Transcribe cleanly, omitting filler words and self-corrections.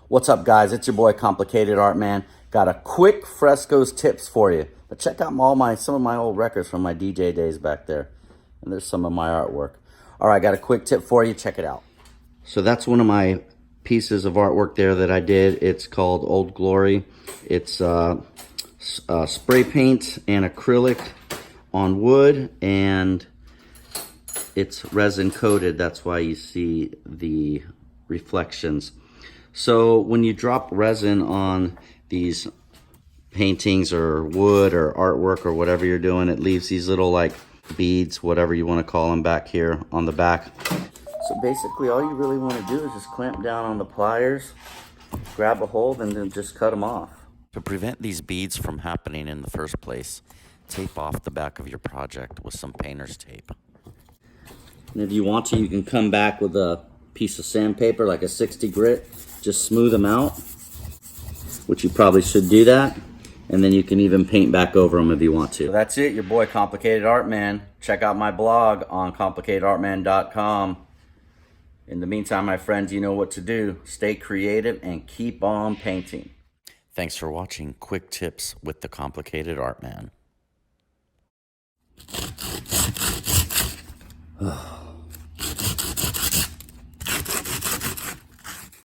What's up, guys? It's your boy Complicated Art Man. Got a quick Fresco's tips for you. But check out some of my old records from my DJ days back there. And there's some of my artwork. All right, got a quick tip for you. Check it out. So that's one of my pieces of artwork there that I did. It's called Old Glory. It's spray paint and acrylic on wood, and it's resin coated. That's why you see the reflections. So when you drop resin on these paintings or wood or artwork or whatever you're doing, it leaves these little like beads, whatever you want to call them, back here on the back. So basically all you really want to do is just clamp down on the pliers, grab a hold, and then just cut them off. To prevent these beads from happening in the first place, tape off the back of your project with some painter's tape. And if you want to, you can come back with a piece of sandpaper, like a 60 grit, just smooth them out, which you probably should do that. And then you can even paint back over them if you want to. So that's it, your boy Complicated Art Man. Check out my blog on complicatedartman.com. In the meantime, my friends, you know what to do. Stay creative and keep on painting. Thanks for watching Quick Tips with the Complicated Art Man.